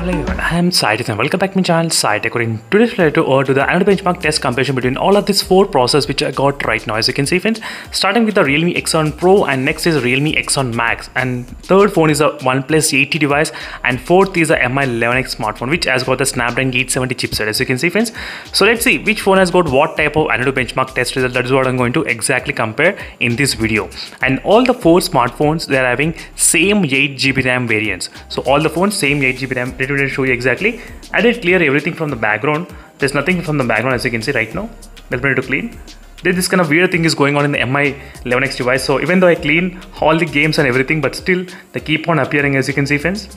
Hello everyone, I am Sai and welcome back to my channel Sai Tech. In today's video to the another benchmark test comparison between all of these four processors which I got right now. As you can see friends, starting with the Realme X7 Pro, and next is Realme X7 Max, and third phone is a Oneplus 80 device, and fourth is a Mi11X smartphone which has got the Snapdragon 870 chipset. As you can see friends, so let's see which phone has got what type of another benchmark test result. That is what I'm going to exactly compare in this video. And all the four smartphones, they are having same 8GB RAM variants. So all the phones same 8GB RAM. Let me show you exactly. I did clear everything from the background. There's nothing from the background as you can see right now. Let me to clean. This kind of weird thing is going on in the Mi11X device. So even though I clean all the games and everything, but still they keep on appearing as you can see friends.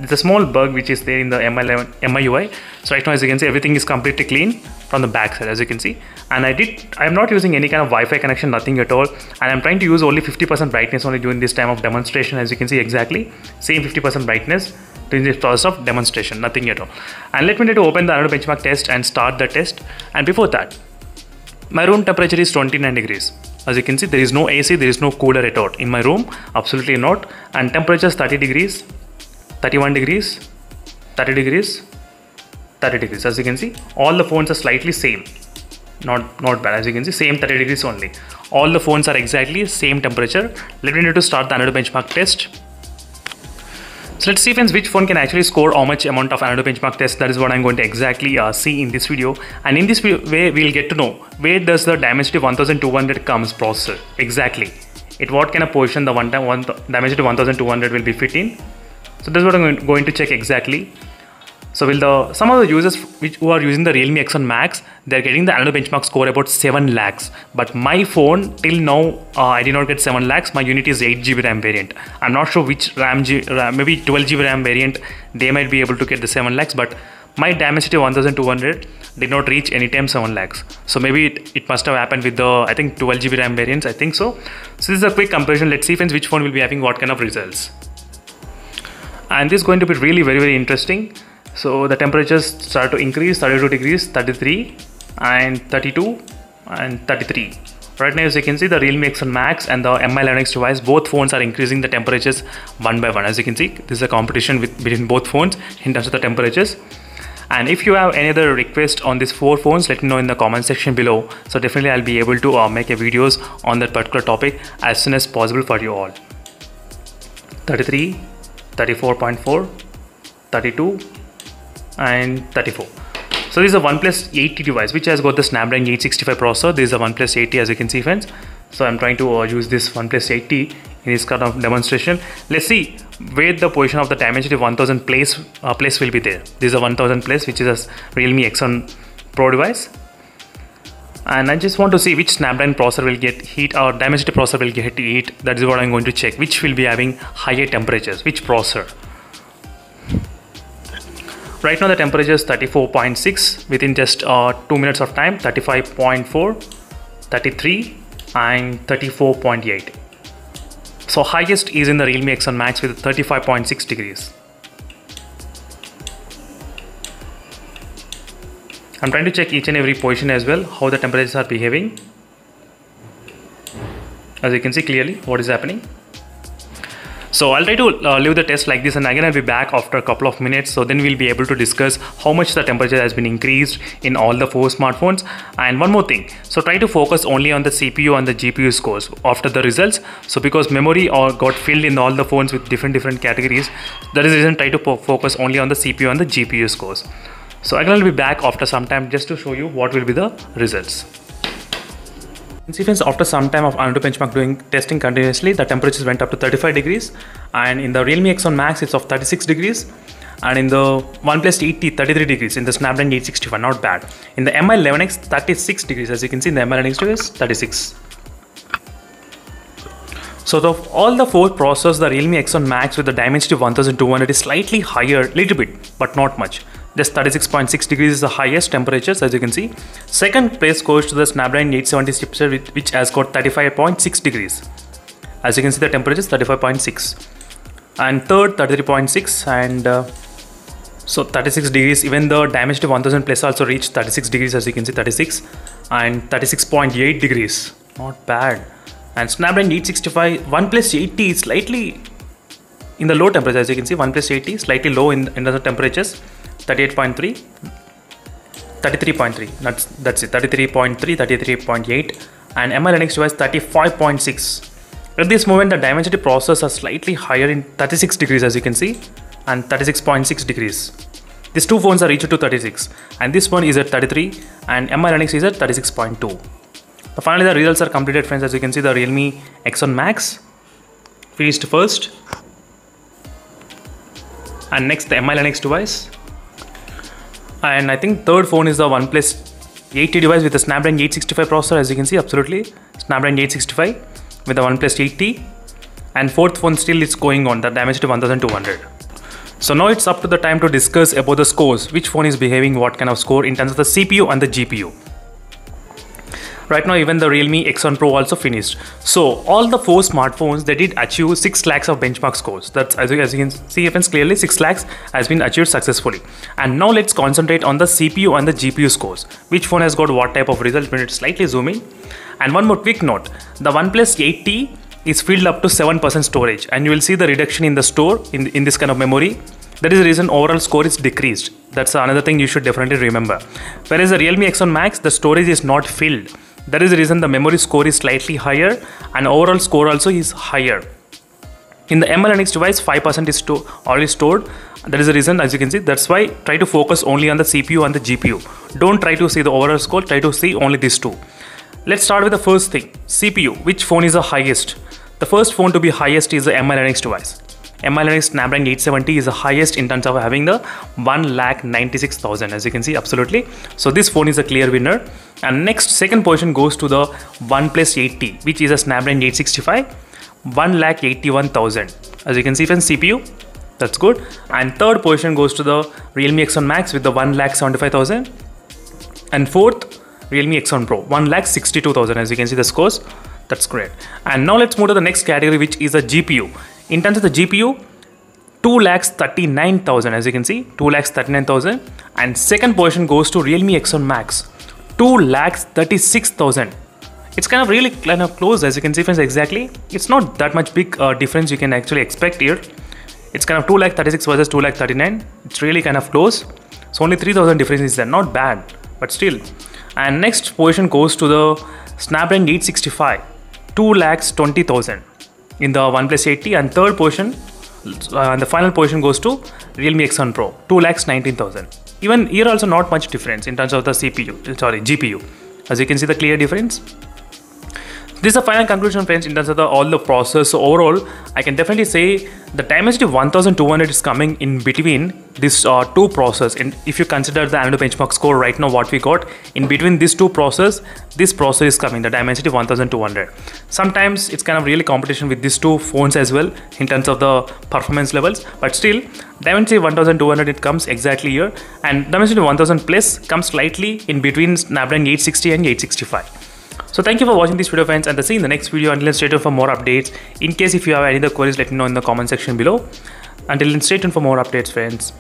It's a small bug which is there in the MIUI. So right now as you can see, everything is completely clean from the back side as you can see. And I'm not using any kind of Wi-Fi connection, nothing at all. And I'm trying to use only 50% brightness only during this time of demonstration. As you can see exactly, same 50% brightness during this process of demonstration, nothing at all. And let me try to open the another benchmark test and start the test. And before that, my room temperature is 29 degrees. As you can see, there is no AC, there is no cooler at all in my room, absolutely not. And temperature is 30 degrees, 31 degrees, 30 degrees, 30 degrees. As you can see, all the phones are slightly same. Not bad. As you can see, same 30 degrees only. All the phones are exactly same temperature. Let me need to start the another benchmark test. So let's see friends, which phone can actually score how much amount of another benchmark test. That is what I'm going to exactly see in this video. And in this way, we'll get to know where does the Dimensity 1200 comes processor exactly. At what kind of position the Dimensity 1200 will be fit in. So that's what I'm going to check exactly. So will some of the users who are using the Realme X7 Max, they're getting the another benchmark score about 7 lakhs. But my phone till now, I did not get 7 lakhs. My unit is 8GB RAM variant. I'm not sure which maybe 12GB RAM variant, they might be able to get the 7 lakhs. But my Dimensity 1200 did not reach anytime 7 lakhs. So maybe it must have happened with the, I think 12GB RAM variants, I think so. So this is a quick comparison. Let's see friends, which phone will be having what kind of results. And this is going to be really very interesting. So the temperatures start to increase, 32 degrees, 33 and 32 and 33. Right now as you can see, the Realme X7 Max and the Mi11X device, both phones are increasing the temperatures one by one. As you can see, this is a competition between both phones in terms of the temperatures. And if you have any other request on these four phones, let me know in the comment section below. So definitely I'll be able to make a videos on that particular topic as soon as possible for you all. 33, 34.4, 32 and 34. So this is a Oneplus 80 device which has got the Snapdragon 865 processor. This is a Oneplus 80 as you can see friends. So I'm trying to use this Oneplus 80 in this kind of demonstration. Let's see where the position of the Dimensity 1000 place will be there. This is a 1000 place which is a Realme X7 Pro device. And I just want to see which Snapdragon processor will get heat or Dimensity processor will get heat. That is what I'm going to check. Which will be having higher temperatures, which processor. Right now the temperature is 34.6 within just 2 minutes of time, 35.4, 33 and 34.8. So highest is in the Realme X7 Max with 35.6 degrees. I'm trying to check each and every position as well, how the temperatures are behaving. As you can see clearly what is happening. So I'll try to leave the test like this, and again I'll be back after a couple of minutes. So then we'll be able to discuss how much the temperature has been increased in all the four smartphones. And one more thing, so try to focus only on the CPU and the GPU scores after the results. So because memory got filled in all the phones with different categories, that is the reason try to focus only on the CPU and the GPU scores. So again I'll be back after some time just to show you what will be the results. See friends, after some time of another benchmark doing testing continuously, the temperatures went up to 35 degrees, and in the Realme X7 Max it's of 36 degrees, and in the Oneplus 80 33 degrees, in the Snapdragon 865, not bad. In the Mi11X 36 degrees, as you can see in the Mi11X device 36. So all the four processors, the Realme X7 Max with the Dimensity 1200 is slightly higher, little bit, but not much. Just 36.6 degrees is the highest temperatures as you can see. Second place goes to the Snapdragon 870 chipset which has got 35.6 degrees. As you can see the temperature is 35.6. And third 33.6 and so 36 degrees. Even the Dimensity 1000 Plus also reached 36 degrees as you can see 36 and 36.8 degrees. Not bad. And Snapdragon 865 Oneplus 80 is slightly in the low temperature, as you can see, OnePlus 8T slightly low in the temperatures, 38.3, 33.3, that's it, 33.3, 33.8, and MI9X device 35.6. At this moment, the Dimensity processors are slightly higher in 36 degrees, as you can see, and 36.6 degrees. These two phones are reached to 36, and this one is at 33, and MI9X is at 36.2. So finally, the results are completed, friends. As you can see, the Realme X7 Max finished first, and next the MI9X device, and I think third phone is the OnePlus 8T device with the Snapdragon 865 processor. As you can see, absolutely Snapdragon 865 with the OnePlus 8T, and fourth phone still is going on, the Dimensity 1200. So now it's up to the time to discuss about the scores, which phone is behaving what kind of score in terms of the CPU and the GPU. Right now, even the Realme X7 Pro also finished. So all the four smartphones, they did achieve 6 lakhs of benchmark scores. That's, as you can see, friends, clearly 6 lakhs has been achieved successfully. And now let's concentrate on the CPU and the GPU scores. Which phone has got what type of result? When it's slightly zoom in. And one more quick note, the OnePlus 8T is filled up to 7% storage, and you will see the reduction in the store in this kind of memory. That is the reason overall score is decreased. That's another thing you should definitely remember. Whereas the Realme X7 Max, the storage is not filled. That is the reason the memory score is slightly higher, and overall score also is higher. In the MI9X device, 5% is already stored. That is the reason, as you can see. That's why try to focus only on the CPU and the GPU. Don't try to see the overall score, try to see only these two. Let's start with the first thing, CPU. Which phone is the highest? The first phone to be highest is the MI9X device. MI9X Snapdragon 870 is the highest in terms of having the 1,96,000, as you can see, absolutely. So this phone is a clear winner. And next, second position goes to the OnePlus 8T, which is a Snapdragon 865, 1,81,000. As you can see, friends, CPU, that's good. And third position goes to the Realme X7 Max with the 1,75,000. And fourth, Realme X7 Pro, 1,62,000. As you can see the scores, that's great. And now let's move to the next category, which is the GPU. In terms of the GPU, 2,39,000, as you can see, 2,39,000. And second position goes to Realme X7 Max, 2,36,000. It's really close, as you can see, friends, exactly. It's not that much big difference you can actually expect here. It's 2,36,000 versus 2,39,000. It's really close. So only 3,000 difference is there, not bad, but still. And next position goes to the Snapdragon 865, 2,20,000 in the OnePlus 8T, and third position and the final position goes to Realme X7 Pro, 2,19,000. Even here also not much difference in terms of the GPU. As you can see the clear difference. This is the final conclusion, friends, in terms of all the process. So overall, I can definitely say the Dimensity 1200 is coming in between these two process. And if you consider the annual benchmark score right now, what we got in between these two process, this process is coming, the Dimensity 1200. Sometimes it's really competition with these two phones as well in terms of the performance levels. But still, Dimensity 1200 it comes exactly here, and Dimensity 1000 Plus comes slightly in between Snapdragon 860 and 865. So thank you for watching this video, friends, and see you in the next video. Until then, stay tuned for more updates. In case if you have any other queries, let me know in the comment section below. Until then, stay tuned for more updates, friends.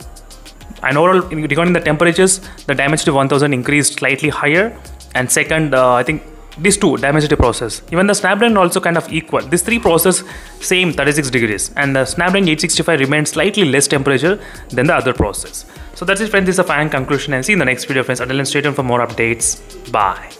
And overall, regarding the temperatures, the Dimensity 1000 increased slightly higher, and second, I think these two Dimensity process, even the Snapdragon also equal. These three process same 36 degrees, and the Snapdragon 865 remains slightly less temperature than the other process. So that's it, friends. This is a final conclusion, and see you in the next video, friends. Until then, stay tuned for more updates. Bye.